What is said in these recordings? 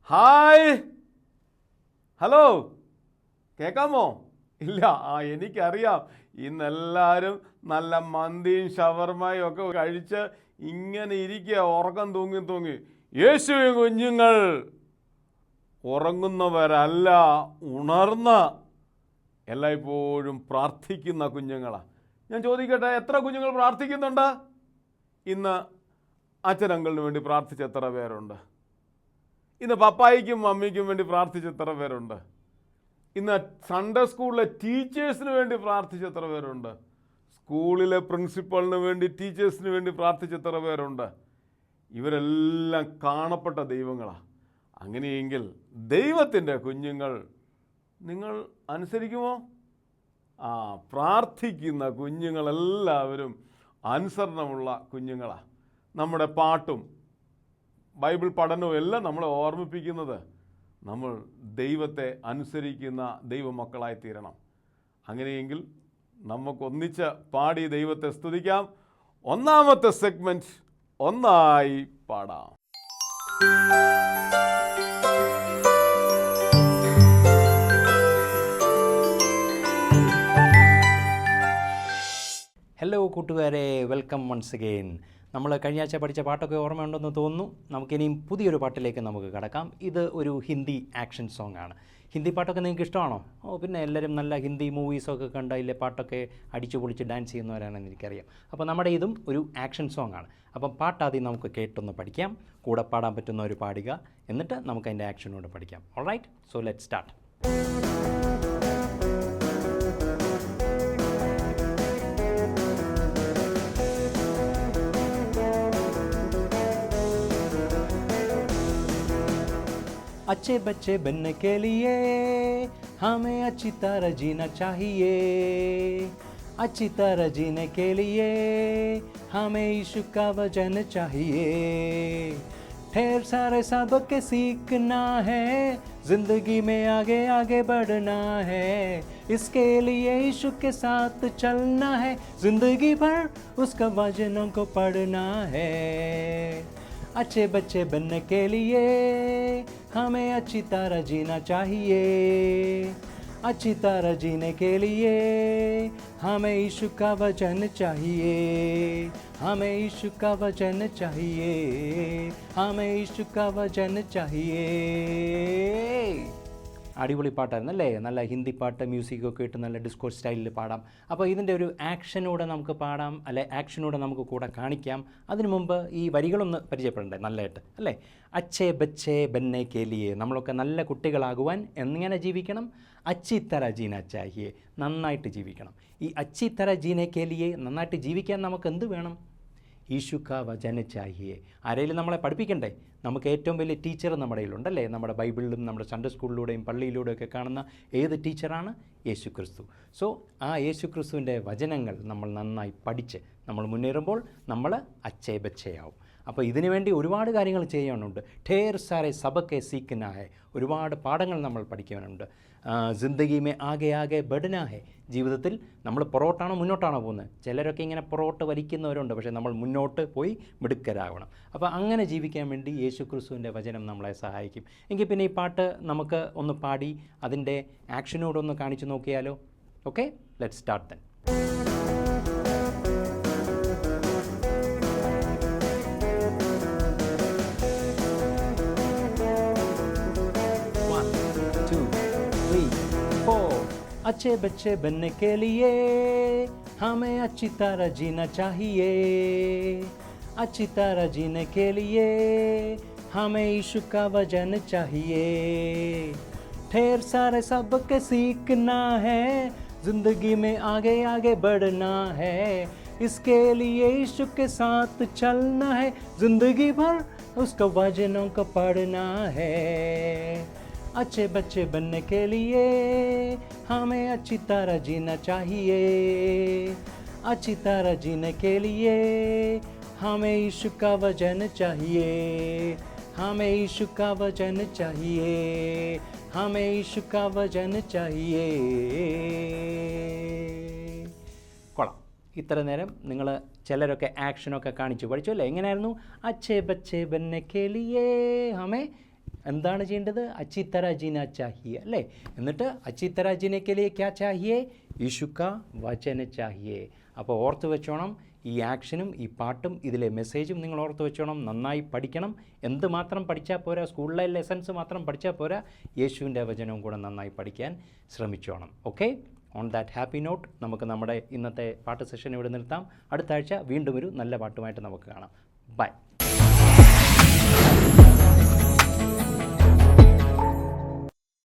Hi, hello, കേൾക്കാമോ? ഇല്ല, എനിക്കറിയാം. ഇന്നെല്ലാവരും നല്ല മന്തിയും ഷവർമയും ഒക്കെ കഴിച്ച് ഇങ്ങനെ ഇരിക്കുക, ഉറക്കം തൂങ്ങി. യേശുവിൻ കുഞ്ഞുങ്ങൾ ഉറങ്ങുന്നവരല്ല, ഉണർന്ന എല്ലായ്പ്പോഴും പ്രാർത്ഥിക്കുന്ന കുഞ്ഞുങ്ങളാണ്. ഞാൻ ചോദിക്കട്ടെ, എത്ര കുഞ്ഞുങ്ങൾ പ്രാർത്ഥിക്കുന്നുണ്ട്? ഇന്ന് അച്ഛനങ്കിളിന് വേണ്ടി പ്രാർത്ഥിച്ച എത്ര പേരുണ്ട്? ഇന്ന് പപ്പായിക്കും മമ്മിക്കും വേണ്ടി പ്രാർത്ഥിച്ച എത്ര പേരുണ്ട്? ഇന്ന് സൺഡേ സ്കൂളിലെ ടീച്ചേഴ്സിന് വേണ്ടി പ്രാർത്ഥിച്ച എത്ര പേരുണ്ട്? സ്കൂളിലെ പ്രിൻസിപ്പളിന് വേണ്ടി, ടീച്ചേഴ്സിന് വേണ്ടി പ്രാർത്ഥിച്ച എത്ര പേരുണ്ട്? ഇവരെല്ലാം കാണപ്പെട്ട ദൈവങ്ങളാണ്. അങ്ങനെയെങ്കിൽ ദൈവത്തിൻ്റെ കുഞ്ഞുങ്ങൾ നിങ്ങൾ അനുസരിക്കുമോ? പ്രാർത്ഥിക്കുന്ന കുഞ്ഞുങ്ങളെല്ലാവരും അനുസരണമുള്ള കുഞ്ഞുങ്ങളാണ്. നമ്മുടെ പാട്ടും ബൈബിൾ പഠനവും എല്ലാം നമ്മളെ ഓർമ്മിപ്പിക്കുന്നത് നമ്മൾ ദൈവത്തെ അനുസരിക്കുന്ന ദൈവമക്കളായി തീരണം. അങ്ങനെയെങ്കിൽ നമുക്കൊന്നിച്ച് പാടി ദൈവത്തെ സ്തുതിക്കാം. ഒന്നാമത്തെ സെഗ്മെൻറ്റ് ഒന്നായി പാടാം. ഹലോ കൂട്ടുകാരെ, വെൽക്കം വൺസ് അഗെയിൻ. നമ്മൾ കഴിഞ്ഞ ആഴ്ച പഠിച്ച പാട്ടൊക്കെ ഓർമ്മയുണ്ടെന്ന് തോന്നുന്നു. നമുക്കിനിയും പുതിയൊരു പാട്ടിലേക്ക് നമുക്ക് കടക്കാം. ഇത് ഒരു ഹിന്ദി ആക്ഷൻ സോങ് ആണ്. ഹിന്ദി പാട്ടൊക്കെ നിങ്ങൾക്ക് ഇഷ്ടമാണോ? പിന്നെ എല്ലാവരും നല്ല ഹിന്ദി മൂവീസൊക്കെ കണ്ട് അതിലെ പാട്ടൊക്കെ അടിച്ചു പൊളിച്ച് ഡാൻസ് ചെയ്യുന്നവരാണെന്ന് എനിക്കറിയാം. അപ്പോൾ നമ്മുടെ ഇതും ഒരു ആക്ഷൻ സോങ് ആണ്. അപ്പം പാട്ടാദ്യം നമുക്ക് കേട്ടൊന്ന് പഠിക്കാം. കൂടെ പാടാൻ പറ്റുന്നവർ പാടുക, എന്നിട്ട് നമുക്ക് അതിൻ്റെ ആക്ഷനോട് പഠിക്കാം. Alright, so let start. अच्छे बच्चे बनने के लिए हमें अच्छी तरह जीना चाहिए. अच्छी तरह जीने के लिए हमें यीशु का वचन चाहिए. ढेर सारे सबक सीखना है, जिंदगी में आगे आगे बढ़ना है. इसके लिए यीशु के साथ चलना है, जिंदगी भर उसका वचनों को पढ़ना है. अच्छे बच्चे बनने के लिए हमें अच्छी तरह जीना चाहिए. अच्छी तरह जीने के लिए हमें यीशु का वचन चाहिए. हमें यीशु का वचन चाहिए. हमें यीशु का वचन चाहिए. അടിപൊളി പാട്ടായിരുന്നു അല്ലേ? നല്ല ഹിന്ദി പാട്ട്, മ്യൂസിക്കൊക്കെ ഇട്ട് നല്ല ഡിസ്കോ സ്റ്റൈലിൽ പാടാം. അപ്പോൾ ഇതിൻ്റെ ഒരു ആക്ഷനൂടെ നമുക്ക് പാടാം, അല്ലെ ആക്ഷനൂടെ നമുക്ക് കൂടെ കാണിക്കാം. അതിനു മുമ്പ് ഈ വരികളൊന്ന് പരിചയപ്പെടണ്ടേ നല്ലതായിട്ട് അല്ലേ? അച്ഛേ ബച്ഛേ ബന്നെ കേലിയെ, നമ്മളൊക്കെ നല്ല കുട്ടികളാകുവാൻ എങ്ങനെ ജീവിക്കണം? അച്ചി തര ജീന ചാഹിയെ, നന്നായിട്ട് ജീവിക്കണം. ഈ അച്ചി തര ജീനെ കേലിയെ, നന്നായിട്ട് ജീവിക്കാൻ നമുക്ക് എന്ത് വേണം? ഈശു കാ വചന ചാഹിയെ. ആരെങ്കിലും നമ്മളെ പഠിപ്പിക്കണ്ടേ? നമുക്ക് ഏറ്റവും വലിയ ടീച്ചർ നമ്മുടെ കയ്യിലുണ്ടല്ലേ? നമ്മുടെ ബൈബിളിലും നമ്മുടെ സൺഡേ സ്കൂളിലൂടെയും പള്ളിയിലൂടെയൊക്കെ കാണുന്ന ഏത് ടീച്ചറാണ്? യേശു ക്രിസ്തു. സോ ആ യേശു ക്രിസ്തുവിൻ്റെ വചനങ്ങൾ നമ്മൾ നന്നായി പഠിച്ച് നമ്മൾ മുന്നേറുമ്പോൾ നമ്മൾ അച്ഛേ ബച്ഛയാവും. അപ്പോൾ ഇതിനു വേണ്ടി ഒരുപാട് കാര്യങ്ങൾ ചെയ്യാനുണ്ട്. ഠേർ സാരെ സബക്കെ സീഖനാഹെ, ഒരുപാട് പാഠങ്ങൾ നമ്മൾ പഠിക്കാനുണ്ട്. ജിന്ദഗി മേ ആകെ ആകെ ബഡ്നാ ഹെ, ജീവിതത്തിൽ നമ്മൾ പുറകോട്ടാണോ മുന്നോട്ടാണോ പോകുന്നത്? ചിലരൊക്കെ ഇങ്ങനെ പുറകോട്ട് വലിക്കുന്നവരുണ്ട്, പക്ഷേ നമ്മൾ മുന്നോട്ട് പോയി മിടുക്കരാകണം. അപ്പോൾ അങ്ങനെ ജീവിക്കാൻ വേണ്ടി യേശു ക്രിസ്തുവിൻ്റെ വചനം നമ്മളെ സഹായിക്കും. എങ്കിൽ പിന്നെ ഈ പാട്ട് നമുക്ക് ഒന്ന് പാടി അതിൻ്റെ ആക്ഷനോടൊന്ന് കാണിച്ചു നോക്കിയാലോ? Okay, let's start then. अच्छे बच्चे बनने के लिए हमें अच्छी तरह जीना चाहिए. अच्छी तरह जीने के लिए हमें यीशु का वचन चाहिए. ढेर सारे सबक सीखना है, जिंदगी में आगे आगे बढ़ना है. इसके लिए यीशु के साथ चलना है, जिंदगी भर उसका वचनों को पढ़ना है. अच्छे बच्चे बनने के लिए हमें अच्छी तरह जीना चाहिए. अच्छी तरह जीने के लिए हमें यीशु का वचन चाहिए. हमें यीशु का वचन चाहिए. हमें यीशु का वचन चाहिए. കൊള്ളാം. ഇത്ര നേരം നിങ്ങൾ ചിലരൊക്കെ ആക്ഷനൊക്കെ കാണിച്ചു പഠിച്ചു അല്ലേ? എങ്ങനെയായിരുന്നു? അച്ഛേ ബച്ഛേ ബന്നെ കെ ലിയേ ഹമേ എന്താണ് ചെയ്യേണ്ടത്? അച്ചി തരാ ജീന ചാഹിയെ അല്ലേ? എന്നിട്ട് അച്ചി തരാ ജീനെ കെ ലിയെ ക്യാ ചാഹിയെ? യീശു കാ വചന ചാഹിയെ. അപ്പോൾ ഓർത്ത് വെച്ചോണം, ഈ ആക്ഷനും ഈ പാട്ടും ഇതിലെ മെസ്സേജും നിങ്ങൾ ഓർത്ത് വെച്ചോണം. നന്നായി പഠിക്കണം. എന്തുമാത്രം പഠിച്ചാൽ പോരാ, സ്കൂളിലെ ലെസൺസ് മാത്രം പഠിച്ചാൽ പോരാ, യേശുവിൻ്റെ വചനവും കൂടെ നന്നായി പഠിക്കാൻ ശ്രമിച്ചോണം. Okay, on that happy note നമുക്ക് നമ്മുടെ ഇന്നത്തെ പാട്ട് സെഷൻ ഇവിടെ നിർത്താം. അടുത്ത ആഴ്ച വീണ്ടും ഒരു നല്ല പാട്ടുമായിട്ട് നമുക്ക് കാണാം. ബൈ.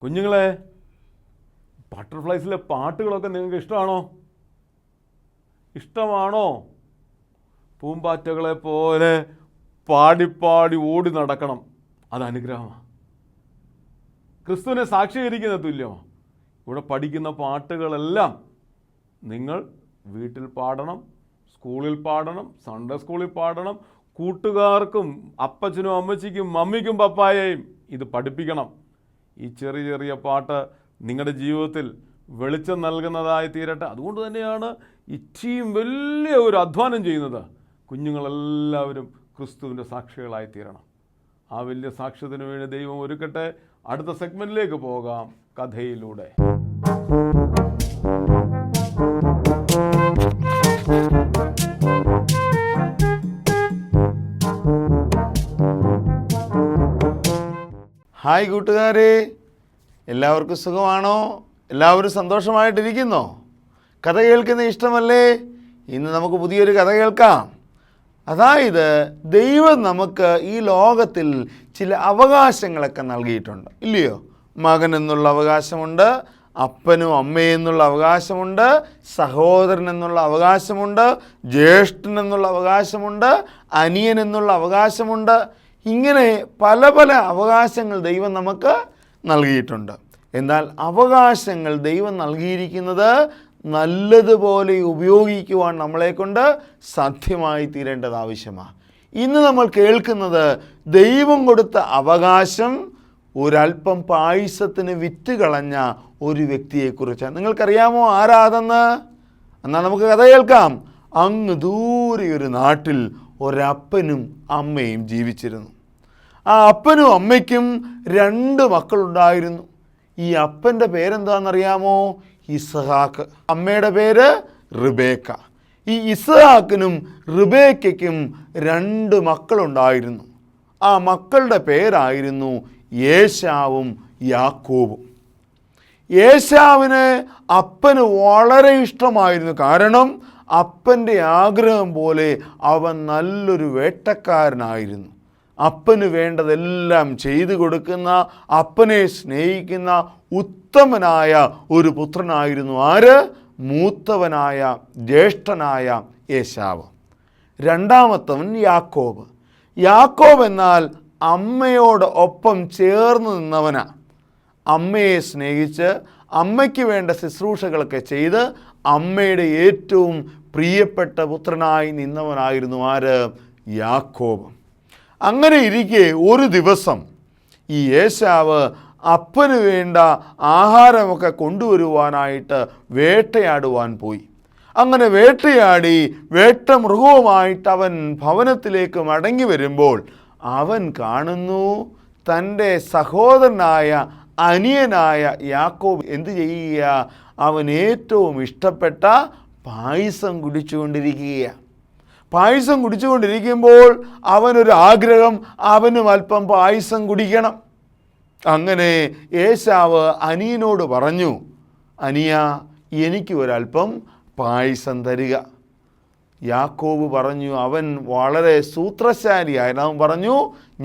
കുഞ്ഞുങ്ങളെ, ബട്ടർഫ്ലൈസിലെ പാട്ടുകളൊക്കെ നിങ്ങൾക്ക് ഇഷ്ടമാണോ? പൂമ്പാറ്റകളെ പോലെ പാടി ഓടി നടക്കണം. അത് അനുഗ്രഹമാണ്. ക്രിസ്തുവിനെ സാക്ഷീകരിക്കുന്ന തുല്യമാണ്. ഇവിടെ പഠിക്കുന്ന പാട്ടുകളെല്ലാം നിങ്ങൾ വീട്ടിൽ പാടണം, സ്കൂളിൽ പാടണം, സൺഡേ സ്കൂളിൽ പാടണം. കൂട്ടുകാർക്കും അപ്പച്ചനും അമ്മച്ചിക്കും മമ്മിക്കും പപ്പായയും ഇത് പഠിപ്പിക്കണം. ഈ ചെറിയ പാട്ട് നിങ്ങളുടെ ജീവിതത്തിൽ വെളിച്ചം നൽകുന്നതായി തീരട്ടെ. അതുകൊണ്ട് തന്നെയാണ് ഈ ടീം വലിയ ഒരു അധ്വാനം ചെയ്യുന്നത്. കുഞ്ഞുങ്ങളെല്ലാവരും ക്രിസ്തുവിൻ്റെ സാക്ഷികളായി തീരണം. ആ വലിയ സാക്ഷ്യത്തിന് വേണ്ടി ദൈവം ഒരുക്കട്ടെ. അടുത്ത സെഗ്മെൻറ്റിലേക്ക് പോകാം, കഥയിലൂടെ. ഹായ് കൂട്ടുകാരെ, എല്ലാവർക്കും സുഖമാണോ? എല്ലാവരും സന്തോഷമായിട്ടിരിക്കുന്നോ? കഥ കേൾക്കുന്ന ഇഷ്ടമല്ലേ? ഇന്ന് നമുക്ക് പുതിയൊരു കഥ കേൾക്കാം. അതായത് ദൈവം നമുക്ക് ഈ ലോകത്തിൽ ചില അവകാശങ്ങളൊക്കെ നൽകിയിട്ടുണ്ട്, ഇല്ലയോ? മകൻ എന്നുള്ള അവകാശമുണ്ട്, അപ്പനും അമ്മയും എന്നുള്ള അവകാശമുണ്ട്, സഹോദരൻ എന്നുള്ള അവകാശമുണ്ട്, ജ്യേഷ്ഠൻ എന്നുള്ള അവകാശമുണ്ട്, അനിയൻ എന്നുള്ള അവകാശമുണ്ട്. ഇങ്ങനെ പല പല അവകാശങ്ങൾ ദൈവം നമുക്ക് നൽകിയിട്ടുണ്ട്. എന്നാൽ അവകാശങ്ങൾ ദൈവം നൽകിയിരിക്കുന്നത് നല്ലതുപോലെ ഉപയോഗിക്കുവാൻ നമ്മളെക്കൊണ്ട് സാധ്യമായി തീരേണ്ടത് ആവശ്യമാണ്. ഇന്ന് നമ്മൾ കേൾക്കുന്നത് ദൈവം കൊടുത്ത അവകാശം ഒരല്പം പായസത്തിന് വിറ്റ് കളഞ്ഞ ഒരു വ്യക്തിയെക്കുറിച്ചാണ്. നിങ്ങൾക്കറിയാമോ ആരാതെന്ന്? എന്നാൽ നമുക്ക് കഥ കേൾക്കാം. അങ്ങ് ദൂരെ ഒരു നാട്ടിൽ ഒരപ്പനും അമ്മയും ജീവിച്ചിരുന്നു. ആ അപ്പനും അമ്മയ്ക്കും 2 മക്കളുണ്ടായിരുന്നു. ഈ അപ്പൻ്റെ പേരെന്താണെന്നറിയാമോ? ഇസ്ഹാക്ക്. അമ്മയുടെ പേര് റിബേക്ക. ഈ ഇസ്ഹാക്കിനും റിബേക്കയ്ക്കും 2 മക്കളുണ്ടായിരുന്നു. ആ മക്കളുടെ പേരായിരുന്നു ഏശാവും യാക്കോബും. ഏശാവിന് അപ്പന് വളരെ ഇഷ്ടമായിരുന്നു. കാരണം അപ്പൻ്റെ ആഗ്രഹം പോലെ അവൻ നല്ലൊരു വേട്ടക്കാരനായിരുന്നു. അപ്പന് വേണ്ടതെല്ലാം ചെയ്തു കൊടുക്കുന്ന, അപ്പനെ സ്നേഹിക്കുന്ന ഉത്തമനായ ഒരു പുത്രനായിരുന്നു ആര്? മൂത്തവനായ ജ്യേഷ്ഠനായ ഏശാവ്. രണ്ടാമത്തവൻ യാക്കോബ്. യാക്കോബ് എന്നാൽ അമ്മയോട് ഒപ്പം ചേർന്ന് നിന്നവനാണ്. അമ്മയെ സ്നേഹിച്ച് അമ്മയ്ക്ക് വേണ്ട ശുശ്രൂഷകളൊക്കെ ചെയ്ത് അമ്മയുടെ ഏറ്റവും പ്രിയപ്പെട്ട പുത്രനായി നിന്നവനായിരുന്നു ആര്? യാക്കോബ്. അങ്ങനെ ഇരിക്കെ ഒരു ദിവസം ഈ ഏശാവ് അപ്പന് വേണ്ട ആഹാരമൊക്കെ കൊണ്ടുവരുവാനായിട്ട് വേട്ടയാടുവാൻ പോയി. അങ്ങനെ വേട്ടയാടി വേട്ടമൃഗവുമായിട്ട് അവൻ ഭവനത്തിലേക്ക് മടങ്ങി വരുമ്പോൾ അവൻ കാണുന്നു തൻ്റെ സഹോദരനായ അനിയനായ യാക്കോബ് എന്ത് ചെയ്യുക? അവൻ ഏറ്റവും ഇഷ്ടപ്പെട്ട പായസം കുടിച്ചുകൊണ്ടിരിക്കുകയാണ്. പായസം കുടിച്ചുകൊണ്ടിരിക്കുമ്പോൾ അവനൊരു ആഗ്രഹം, അവനും അല്പം പായസം കുടിക്കണം. അങ്ങനെ ഏശാവ് അനിയനോട് പറഞ്ഞു, അനിയ, എനിക്ക് ഒരല്പം പായസം തരിക. യാക്കോബ് പറഞ്ഞു, അവൻ വളരെ സൂത്രശാലിയായിരുന്നു. അവൻ പറഞ്ഞു,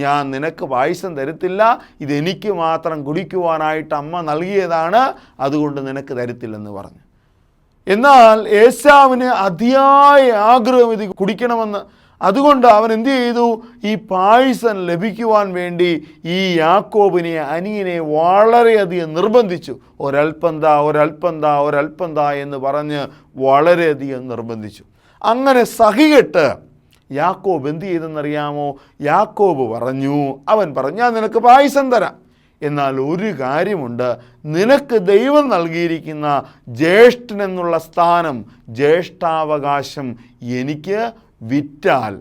ഞാൻ നിനക്ക് പായസം തരത്തില്ല, ഇതെനിക്ക് മാത്രം കുടിക്കുവാനായിട്ട് അമ്മ നൽകിയതാണ്, അതുകൊണ്ട് നിനക്ക് തരത്തില്ലെന്ന് പറഞ്ഞു. എന്നാൽ ഏശാവിന് അതിയായ ആഗ്രഹം ഇത് കുടിക്കണമെന്ന്. അതുകൊണ്ട് അവൻ എന്ത് ചെയ്തു? ഈ പായസം ലഭിക്കുവാൻ വേണ്ടി ഈ യാക്കോബിനെ, അനിയനെ വളരെയധികം നിർബന്ധിച്ചു. ഒരൽപ്പം താ എന്ന് പറഞ്ഞ് വളരെയധികം നിർബന്ധിച്ചു. അങ്ങനെ സഹികെട്ട് യാക്കോബ് എന്ത് ചെയ്തെന്നറിയാമോ? യാക്കോബ് പറഞ്ഞു, അവൻ പറഞ്ഞു, ഞാൻ നിനക്ക് പായസം തരാം. എന്നാൽ ഒരു കാര്യമുണ്ട്, നിനക്ക് ദൈവം നൽകിയിരിക്കുന്ന ജ്യേഷ്ഠൻ എന്നുള്ള സ്ഥാനം, ജ്യേഷ്ഠാവകാശം എനിക്ക് വിറ്റാൽ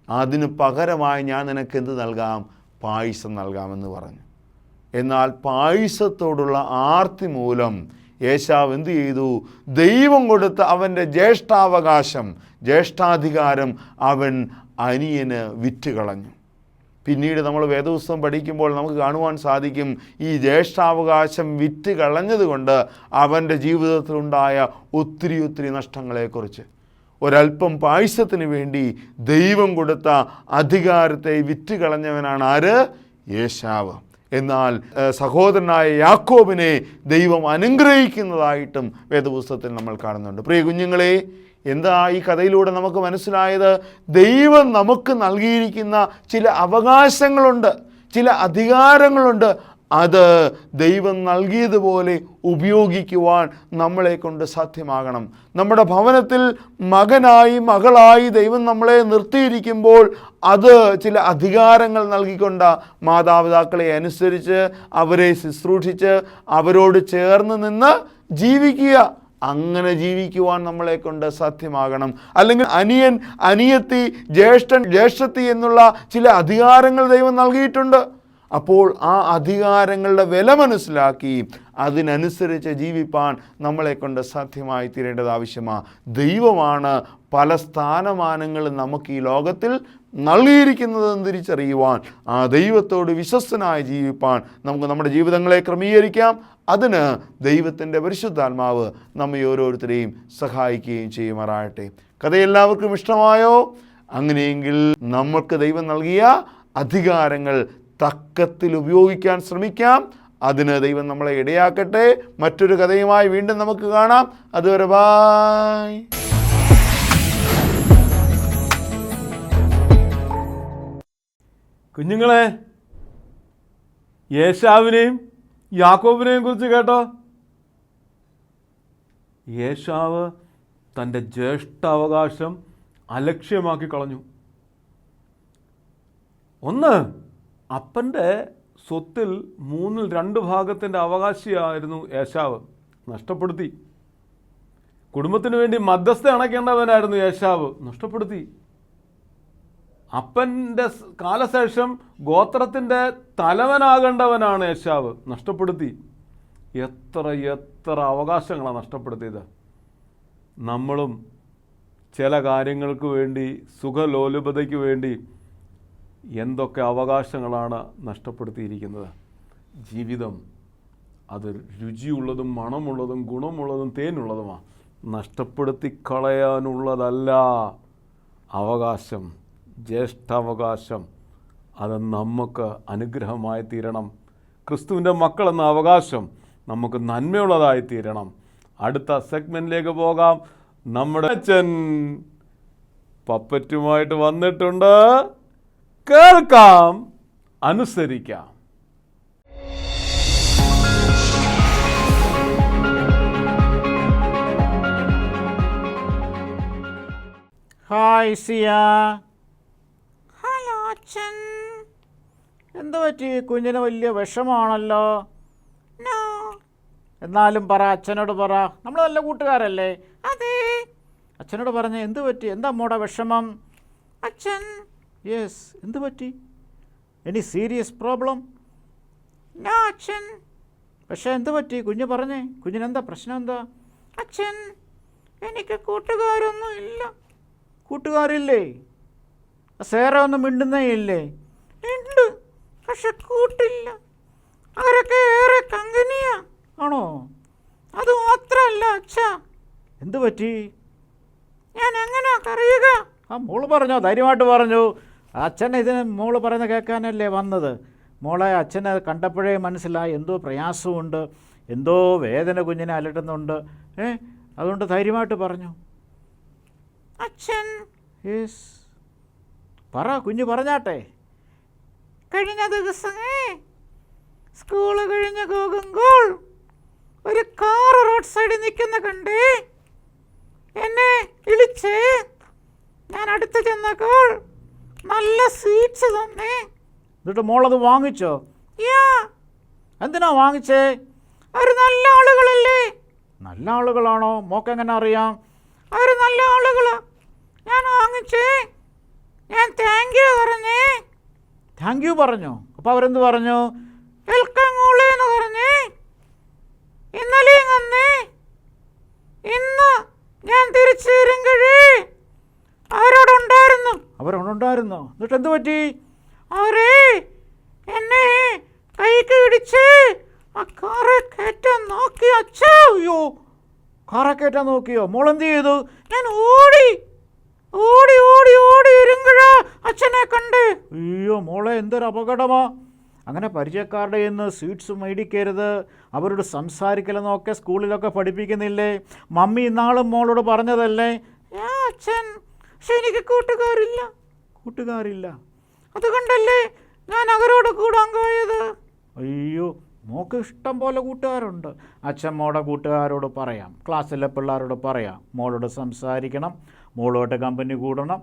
അതിന് പകരമായി ഞാൻ നിനക്ക് എന്ത് നൽകാം? പായസം നൽകാമെന്ന് പറഞ്ഞു. എന്നാൽ പായസത്തോടുള്ള ആർത്തി മൂലം ഏശാവ് എന്ത് ചെയ്തു? ദൈവം കൊടുത്ത അവൻ്റെ ജ്യേഷ്ഠാവകാശം, ജ്യേഷ്ഠാധികാരം അവൻ അനിയന് വിറ്റുകളഞ്ഞു. പിന്നീട് നമ്മൾ വേദപുസ്തകം പഠിക്കുമ്പോൾ നമുക്ക് കാണുവാൻ സാധിക്കും, ഈ ജ്യേഷ്ഠാവകാശം വിറ്റ് കളഞ്ഞതുകൊണ്ട് അവൻ്റെ ജീവിതത്തിലുണ്ടായ ഒത്തിരി നഷ്ടങ്ങളെക്കുറിച്ച്. ഒരല്പം പായസത്തിന് വേണ്ടി ദൈവം കൊടുത്ത അധികാരത്തെ വിറ്റ് കളഞ്ഞവനാണ് ആര്? ഏശാവ്. എന്നാൽ സഹോദരനായ യാക്കോബിനെ ദൈവം അനുഗ്രഹിക്കുന്നതായിട്ടും വേദപുസ്തകത്തിൽ നമ്മൾ കാണുന്നുണ്ട്. പ്രിയ കുഞ്ഞുങ്ങളെ, എന്താ ഈ കഥയിലൂടെ നമുക്ക് മനസ്സിലായത്? ദൈവം നമുക്ക് നൽകിയിരിക്കുന്ന ചില അവകാശങ്ങളുണ്ട്, ചില അധികാരങ്ങളുണ്ട്. അത് ദൈവം നൽകിയതുപോലെ ഉപയോഗിക്കുവാൻ നമ്മളെ കൊണ്ട് സാധ്യമാകണം. നമ്മുടെ ഭവനത്തിൽ മകനായി മകളായി ദൈവം നമ്മളെ നിർത്തിയിരിക്കുമ്പോൾ അത് ചില അധികാരങ്ങൾ നൽകിക്കൊണ്ട് മാതാപിതാക്കളെ അനുസരിച്ച് അവരെ ശുശ്രൂഷിച്ച് അവരോട് ചേർന്ന് നിന്ന് ജീവിക്കുക. അങ്ങനെ ജീവിക്കുവാൻ നമ്മളെ കൊണ്ട് സാധ്യമാകണം. അല്ലെങ്കിൽ അനിയൻ, അനിയത്തി, ജ്യേഷ്ഠൻ, ജ്യേഷ്ഠത്തി എന്നുള്ള ചില അധികാരങ്ങൾ ദൈവം നൽകിയിട്ടുണ്ട്. അപ്പോൾ ആ അധികാരങ്ങളുടെ വില മനസ്സിലാക്കി അതിനനുസരിച്ച് ജീവിപ്പാൻ നമ്മളെ കൊണ്ട് സാധ്യമായി തീരേണ്ടത് ആവശ്യമാണ്. ദൈവമാണ് പല സ്ഥാനമാനങ്ങളും നമുക്ക് ഈ ലോകത്തിൽ നൽകിയിരിക്കുന്നതെന്ന് തിരിച്ചറിയുവാൻ, ആ ദൈവത്തോട് വിശ്വസ്തനായി ജീവിപ്പാൻ നമുക്ക് നമ്മുടെ ജീവിതങ്ങളെ ക്രമീകരിക്കാം. അതിന് ദൈവത്തിൻ്റെ പരിശുദ്ധാത്മാവ് നമ്മെ ഓരോരുത്തരെയും സഹായിക്കുകയും ചെയ്യുമാറാകട്ടെ. കഥ എല്ലാവർക്കും ഇഷ്ടമായോ? അങ്ങനെയെങ്കിൽ നമുക്ക് ദൈവം നൽകിയ അധികാരങ്ങൾ തക്കത്തിൽ ഉപയോഗിക്കാൻ ശ്രമിക്കാം. അതിന് ദൈവം നമ്മളെ ഇടയാക്കട്ടെ. മറ്റൊരു കഥയുമായി വീണ്ടും നമുക്ക് കാണാം. അതുവരെ ബൈ. കുഞ്ഞുങ്ങളെ, ഏശാവിനെയും യാക്കോബിനെയും കുറിച്ച് കേട്ടോ? ഏശാവ് തൻ്റെ ജ്യേഷ്ഠാവകാശം അലക്ഷ്യമാക്കി കളഞ്ഞു. ഒന്ന്, അപ്പൻ്റെ സ്വത്തിൽ 2/3 അവകാശിയായിരുന്നു ഏശാവ്, നഷ്ടപ്പെടുത്തി. കുടുംബത്തിന് വേണ്ടി മധ്യസ്ഥ അണയ്ക്കേണ്ടവനായിരുന്നു ഏശാവ്, നഷ്ടപ്പെടുത്തി. അപ്പൻ്റെ കാലശേഷം ഗോത്രത്തിൻ്റെ തലവനാകേണ്ടവനാണ് ഏശാവ്, നഷ്ടപ്പെടുത്തി. എത്ര അവകാശങ്ങളാണ് നഷ്ടപ്പെടുത്തിയത്. നമ്മളും ചില കാര്യങ്ങൾക്ക് വേണ്ടി, സുഖലോലുപതയ്ക്ക് വേണ്ടി എന്തൊക്കെ അവകാശങ്ങളാണ് നഷ്ടപ്പെടുത്തിയിരിക്കുന്നത്. ജീവിതം അത് രുചിയുള്ളതും മണമുള്ളതും ഗുണമുള്ളതും തേനുള്ളതുമാണ്. നഷ്ടപ്പെടുത്തി കളയാനുള്ളതല്ല അവകാശം, ജ്യേഷ്ഠാവകാശം. അത് നമുക്ക് അനുഗ്രഹമായി തീരണം. ക്രിസ്തുവിൻ്റെ മക്കളെന്ന അവകാശം നമുക്ക് നന്മയുള്ളതായി തീരണം. അടുത്ത സെഗ്മെൻറ്റിലേക്ക് പോകാം. നമ്മുടെ അച്ഛൻ പപ്പറ്റുമായിട്ട് വന്നിട്ടുണ്ട്. കേൾക്കാം, അനുസരിക്കാം. ഹായ് സിയ. ഹലോ അച്ഛൻ. എന്ത് പറ്റി? കുഞ്ഞിന് വലിയ വിഷമാണല്ലോ. എന്നാലും പറ, അച്ഛനോട് പറ. നമ്മൾ നല്ല കൂട്ടുകാരല്ലേ? അതെ. അച്ഛനോട് പറഞ്ഞ എന്ത് പറ്റി? എന്താ അമ്മയുടെ വിഷമം? അച്ഛൻ. യെസ്, എന്ത് പറ്റി? Any serious problem? അച്ഛൻ. പക്ഷേ എന്ത് പറ്റി? കുഞ്ഞ് പറഞ്ഞേ, കുഞ്ഞിനെന്താ പ്രശ്നം? എന്താ അച്ഛൻ? എനിക്ക് കൂട്ടുകാരൊന്നും ഇല്ല. കൂട്ടുകാരില്ലേ? സേറ ഒന്നും മിണ്ടുന്നേ ഇല്ലേ? ഉണ്ട്, പക്ഷെ കൂട്ടില്ല. അവരൊക്കെ ഏറെ കങ്കനിയാ. ആണോ? അത് മാത്രമല്ല അച്ഛാ. എന്ത് പറ്റി? ഞാൻ എങ്ങനെയാ അറിയുക? മോള് പറഞ്ഞോ, ധൈര്യമായിട്ട് പറഞ്ഞു. അച്ഛൻ ഇതിന് മോള് പറയുന്നത് കേൾക്കാനല്ലേ വന്നത്. മോളെ, അച്ഛനെ കണ്ടപ്പോഴേ മനസ്സിലായി എന്തോ പ്രയാസമുണ്ട്, എന്തോ വേദന കുഞ്ഞിനെ അലട്ടുന്നുണ്ട്. അതുകൊണ്ട് ധൈര്യമായിട്ട് പറഞ്ഞു. അച്ഛൻ. യെസ്, പറ കുഞ്ഞ്, പറഞ്ഞാട്ടെ. കഴിഞ്ഞ ദിവസമേ സ്കൂള് കഴിഞ്ഞ് പോകുമ്പോൾ ഒരു കാർ റോഡ് സൈഡിൽ നിൽക്കുന്ന കണ്ടേ. എന്നെ വിളിച്ച് ഞാൻ അടുത്ത് ചെന്നപ്പോൾ നല്ല സ്വീറ്റ്സ് തന്നെ. എന്നിട്ട് മോളത് വാങ്ങിച്ചോ? എന്തിനാ വാങ്ങിച്ചേ? അവർ നല്ല ആളുകളല്ലേ. നല്ല ആളുകളാണോ? മോക്കെങ്ങനെ അറിയാം? അവർ നല്ല ആളുകളാ. ഞാൻ വാങ്ങിച്ചേ. ഞാൻ താങ്ക് യു പറഞ്ഞേ. താങ്ക് യു പറഞ്ഞോ? അപ്പോൾ അവരെന്ത് പറഞ്ഞു? വെൽക്കം പിടിച്ച് ഇരങ്കഴേ. ആരോടുണ്ടായിരുന്നു? അവരോടുണ്ടായിരുന്നു. എന്നിട്ട് എന്ത് പറ്റി? അവരെ എന്നെ കൈക്ക് പിടിച്ച് ആ കാറെ കയറ്റാൻ നോക്കി. അച്ഛാ, അയ്യോ, കാറെ കയറ്റാൻ നോക്കിയോ? മോളെന്ത് ചെയ്തു? ഞാൻ ഓടി ഓടി ഓടി ഓടി ഇരങ്കഴ അച്ഛനെ കണ്ട്. അയ്യോ മോളെ, എന്തൊരു അപകടമാ. അങ്ങനെ പരിചയക്കാരുടെ നിന്ന് സ്വീറ്റ്സ് മേടിക്കരുത്, അവരോട് സംസാരിക്കലെന്നൊക്കെ സ്കൂളിലൊക്കെ പഠിപ്പിക്കുന്നില്ലേ? മമ്മി ഇന്നാളും മോളോട് പറഞ്ഞതല്ലേ? അച്ഛൻ, പക്ഷെ എനിക്ക് കൂട്ടുകാരില്ല, അതുകൊണ്ടല്ലേ ഞാൻ അവരോട് കൂടാൻ പോയത്. അയ്യോ, മോക്ക് ഇഷ്ടം പോലെ കൂട്ടുകാരുണ്ട്. അച്ഛൻ മോളുടെ കൂട്ടുകാരോട് പറയാം, ക്ലാസ്സിലെ പിള്ളേരോട് പറയാം, മോളോട് സംസാരിക്കണം, മോളോട്ട് കമ്പനി കൂടണം,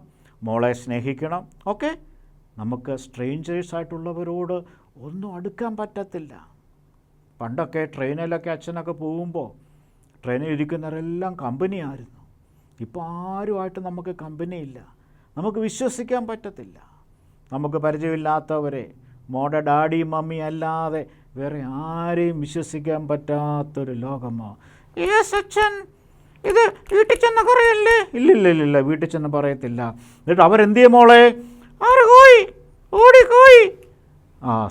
മോളെ സ്നേഹിക്കണം. ഓക്കെ, നമുക്ക് സ്ട്രേഞ്ചേഴ്സായിട്ടുള്ളവരോട് ഒന്നും അടുക്കാൻ പറ്റത്തില്ല. പണ്ടൊക്കെ ട്രെയിനിലൊക്കെ അച്ഛനൊക്കെ പോകുമ്പോൾ ട്രെയിനിൽ ഇരിക്കുന്നവരെല്ലാം കമ്പനിയായിരുന്നു. ഇപ്പോൾ ആരുമായിട്ട് നമുക്ക് കമ്പനിയില്ല, നമുക്ക് വിശ്വസിക്കാൻ പറ്റത്തില്ല. നമുക്ക് പരിചയമില്ലാത്തവരെ, മോടെ ഡാഡി മമ്മി അല്ലാതെ വേറെ ആരെയും വിശ്വസിക്കാൻ പറ്റാത്തൊരു ലോകമാണ്. യെസ് അച്ഛൻ, ഇത് വീട്ടിൽ ചെന്ന് പറയല്ലേ? ഇല്ല, വീട്ടിൽ ചെന്ന് പറയത്തില്ല. എന്നിട്ട് അവരെന്ത് ചെയ്യും മോളെ? ഓടിക്കോയി.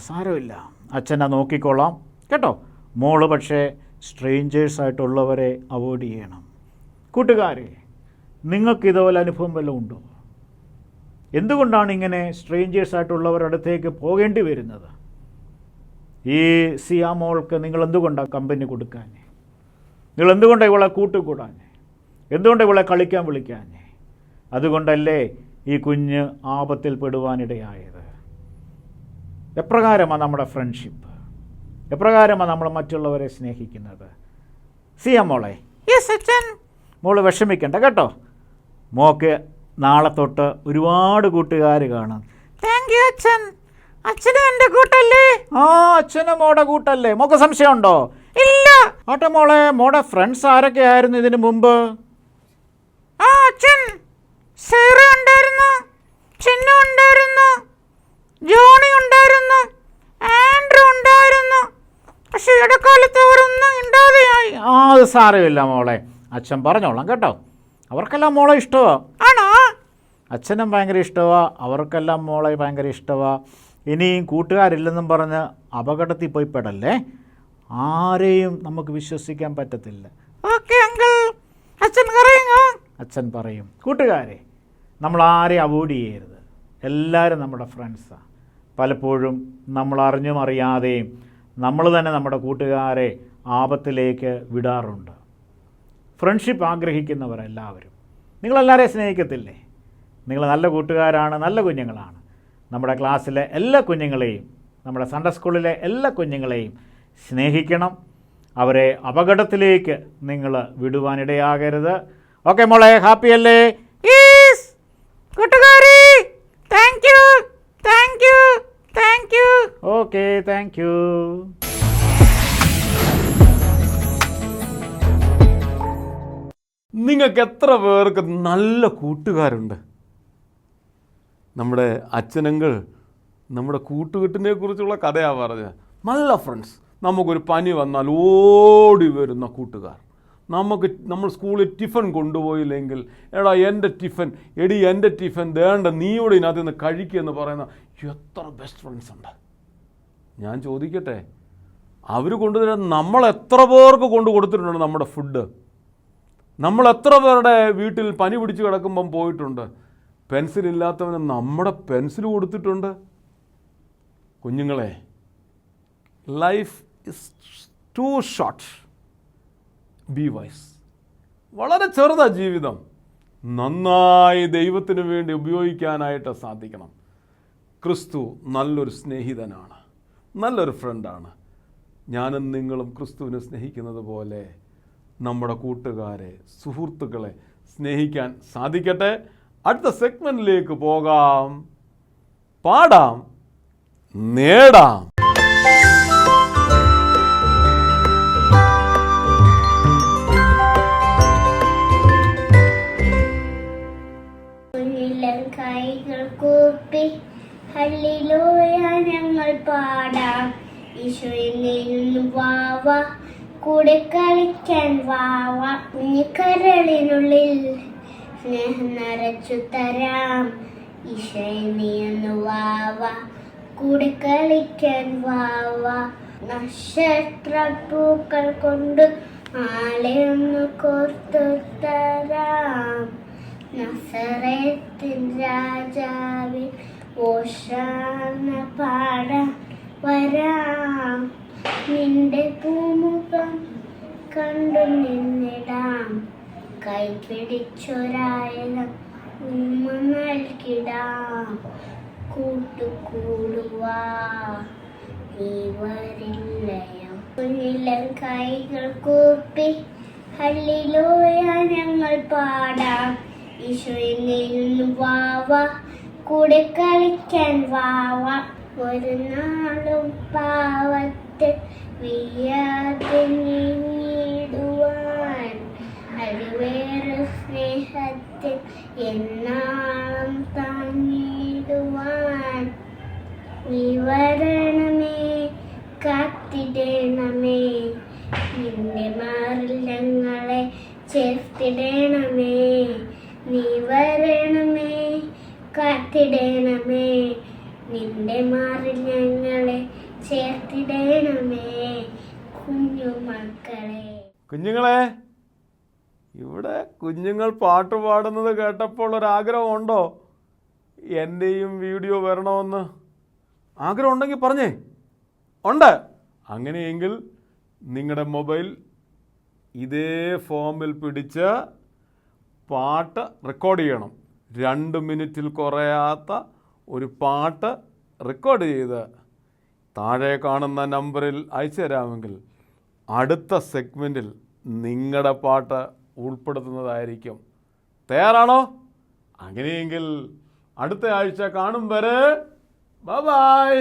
സാരമില്ല, അച്ഛനെ നോക്കിക്കോളാം കേട്ടോ. മോള് പക്ഷേ സ്ട്രേഞ്ചേഴ്സായിട്ടുള്ളവരെ അവോയ്ഡ് ചെയ്യണം. കൂട്ടുകാരെ, നിങ്ങൾക്ക് ഇതുപോലെ അനുഭവം വല്ലതും ഉണ്ടോ? എന്തുകൊണ്ടാണ് ഇങ്ങനെ സ്ട്രേഞ്ചേഴ്സായിട്ടുള്ളവരുടെ അടുത്തേക്ക് പോകേണ്ടി വരുന്നത്? ഈ സിയാ മോൾക്ക് നിങ്ങൾ എന്തുകൊണ്ടാണ് കമ്പനി കൊടുക്കാൻ? നിങ്ങൾ എന്തുകൊണ്ടാണ് ഇവളെ കൂട്ടുകൂടാൻ? എന്തുകൊണ്ടാണ് ഇവളെ കളിക്കാൻ വിളിക്കാൻ? അതുകൊണ്ടല്ലേ ഈ കുഞ്ഞ് ആപത്തിൽ പെടുവാനിടയായത്. എപ്രകാരമാണ് നമ്മുടെ ഫ്രണ്ട്ഷിപ്പ്? എപ്രകാരമാണ് നമ്മൾ മറ്റുള്ളവരെ സ്നേഹിക്കുന്നത്? സിയാ മോളെ. യെസ് അച്ഛൻ. മോള് വിഷമിക്കണ്ട കേട്ടോ. മോക്ക് നാളെ തൊട്ട് ഒരുപാട് കൂട്ടുകാർ കാണും. താങ്ക് യു അച്ഛൻ. അച്ഛനും എൻ്റെ കൂട്ടല്ലേ? അച്ഛനും മോടെ കൂട്ടല്ലേ? മോക്ക് സംശയമുണ്ടോ? ഇല്ല. ആട്ടെ മോളെ, മോടെ ഫ്രണ്ട്സ് ആരൊക്കെ ആയിരുന്നു ഇതിനു മുമ്പ്? അച്ഛൻ, സേറ ഉണ്ടായിരുന്നു, ചിന്നു ഉണ്ടായിരുന്നു, ജോണി ഉണ്ടായിരുന്നു, ആൻഡ്രൂ ഉണ്ടായിരുന്നു. പക്ഷെ ഇടക്കാലത്ത് അവരൊന്നും ഉണ്ടാതെയായി. അത് സാരമില്ല മോളെ, അച്ഛൻ പറഞ്ഞോളാം കേട്ടോ. അവർക്കെല്ലാം മോളെ ഇഷ്ടമാണ്. ആണോ? അച്ഛനും ഭയങ്കര ഇഷ്ടമാണ്, അവർക്കെല്ലാം മോളെ ഭയങ്കര ഇഷ്ടമാണ്. ഇനിയും കൂട്ടുകാരില്ലെന്നും പറഞ്ഞ് അപകടത്തിൽ പോയി പെടല്ലേ. ആരെയും നമുക്ക് വിശ്വസിക്കാൻ പറ്റത്തില്ല. ഓക്കെ അങ്കിൾ, അച്ഛൻ പറയുമോ? അച്ഛൻ പറയും. കൂട്ടുകാരെ, നമ്മൾ ആരെയും അവോയ്ഡ് ചെയ്യരുത്. എല്ലാവരും നമ്മുടെ ഫ്രണ്ട്സാണ്. പലപ്പോഴും നമ്മൾ അറിഞ്ഞും അറിയാതെയും നമ്മൾ തന്നെ നമ്മുടെ കൂട്ടുകാരെ ആപത്തിലേക്ക് വിടാറുണ്ട്. ഫ്രണ്ട്ഷിപ്പ് ആഗ്രഹിക്കുന്നവരെല്ലാവരും നിങ്ങളെല്ലാവരെയും സ്നേഹിക്കത്തില്ലേ? നിങ്ങൾ നല്ല കൂട്ടുകാരാണ്, നല്ല കുഞ്ഞുങ്ങളാണ്. നമ്മുടെ ക്ലാസ്സിലെ എല്ലാ കുഞ്ഞുങ്ങളെയും, നമ്മുടെ സൺഡേ സ്കൂളിലെ എല്ലാ കുഞ്ഞുങ്ങളെയും സ്നേഹിക്കണം. അവരെ അപകടത്തിലേക്ക് നിങ്ങൾ വിടുവാനിടയാകരുത്. ഓക്കെ മോളെ, ഹാപ്പി അല്ലേ? യെസ് കൂട്ടുകാരി. Thank you. Okay, thank you. നിങ്ങൾക്ക് എത്ര പേർക്ക് നല്ല കൂട്ടുകാരുണ്ട്? നമ്മുടെ അച്ഛനങ്ങൾ നമ്മുടെ കൂട്ടുകെട്ടിനെ കുറിച്ചുള്ള കഥയാണ് പറഞ്ഞത്. നല്ല ഫ്രണ്ട്സ്. നമുക്കൊരു പനി വന്നാൽ ഓടി വരുന്ന കൂട്ടുകാർ. നമ്മൾ സ്കൂളിൽ ടിഫൻ കൊണ്ടുപോയില്ലെങ്കിൽ, എടാ എൻ്റെ ടിഫൻ വേണ്ട, നീയോടെ ഇതിനകത്ത് നിന്ന് കഴിക്കുമെന്ന് പറയുന്ന എത്ര ബെസ്റ്റ് ഫ്രണ്ട്സ് ഉണ്ട്. ഞാൻ ചോദിക്കട്ടെ, അവർ കൊണ്ടുതരാൻ നമ്മൾ എത്ര പേർക്ക് കൊണ്ടു കൊടുത്തിട്ടുണ്ട് നമ്മുടെ ഫുഡ്? നമ്മൾ എത്ര പേരുടെ വീട്ടിൽ പനി പിടിച്ച് കിടക്കുമ്പം പോയിട്ടുണ്ട്? പെൻസിലില്ലാത്തവന് നമ്മുടെ പെൻസിൽ കൊടുത്തിട്ടുണ്ട്. കുഞ്ഞുങ്ങളെ, life is too short. Be wise. വളരെ ചെറുതാണ് ജീവിതം. നന്നായി ദൈവത്തിന് വേണ്ടി ഉപയോഗിക്കാനായിട്ട് സാധിക്കണം. ക്രിസ്തു നല്ലൊരു സ്നേഹിതനാണ്, നല്ലൊരു ഫ്രണ്ടാണ്. ഞാനും നിങ്ങളും ക്രിസ്തുവിനെ സ്നേഹിക്കുന്നത് പോലെ നമ്മുടെ കൂട്ടുകാരെ, സുഹൃത്തുക്കളെ സ്നേഹിക്കാൻ സാധിക്കട്ടെ. അടുത്ത സെഗ്മെൻറ്റിലേക്ക് പോകാം. പാടാം, നേടാം. കൈകൾ കൂപ്പി ഹല്ലേലൂയ ഞങ്ങൾ പാടാം. ഈശോയിൽ വാവ കൂടെ കളിക്കാൻ വാവ. കുഞ്ഞിക്കരളിനുള്ളിൽ സ്നേഹം നിറച്ചു തരാം. ഈശോയെ നീയൊന്നു വാവ, കൂടെ കളിക്കാൻ വാവ. നക്ഷത്രപ്പൂക്കൾ കൊണ്ട് മാലയൊന്നു കോർത്തു തരാം. നസറേത്തിൻ രാജാവിൻ ഓശാന പാടാൻ വരാം. നിന്റെ പൂമുഖം കണ്ടു നിന്നിടാം. കൈ പിടിച്ചൊരായിരം ഉമ്മ നൽകിടാം. കൂട്ടുകൂടുവാ നീ വരില്ലയോ. കുഞ്ഞിലം കൈകൾ കൂപ്പി ഹല്ലേലൂയ ഞങ്ങൾ പാടാം. ഈശോയെ നീയൊന്നു വാവ, കൂടെ കളിക്കാൻ വാവ. ഒരു നാളും പാവത്തിൽ വീയാതെ നീങ്ങിടുവാൻ, അടിവേറെ സ്നേഹത്തിൽ എന്നാളും താങ്ങിടുവാൻ. നീ വരണമേ, കാത്തിടണമേ, നിന്റെ മാറിൽ ഞങ്ങളെ ചേർത്തിടണമേ. നീ വരണമേ, കാത്തിടണമേ, നിന്റെ മാറിൽ ഞങ്ങളെ ചേർത്തിടണമേ. കുഞ്ഞുമക്കളെ, കുഞ്ഞുങ്ങളെ, ഇവിടെ കുഞ്ഞുങ്ങൾ പാട്ട് പാടുന്നത് കേട്ടപ്പോൾ ഒരാഗ്രഹമുണ്ടോ എൻ്റെയും വീഡിയോ വരണമെന്ന്? ആഗ്രഹം ഉണ്ടെങ്കിൽ പറഞ്ഞേ. ഉണ്ട്. അങ്ങനെയെങ്കിൽ നിങ്ങളുടെ മൊബൈൽ ഇതേ ഫോമിൽ പിടിച്ച് പാട്ട് റെക്കോർഡ് ചെയ്യണം. 2 മിനിറ്റിൽ കുറയാത്ത ഒരു പാട്ട് റെക്കോർഡ് ചെയ്ത് താഴെ കാണുന്ന നമ്പറിൽ അയച്ചു തരാമെങ്കിൽ അടുത്ത സെഗ്മെൻറ്റിൽ നിങ്ങളുടെ പാട്ട് ഉൾപ്പെടുത്തുന്നതായിരിക്കും. തയ്യാറാണോ? അങ്ങനെയെങ്കിൽ അടുത്ത ആഴ്ച കാണും വരെ ബൈ.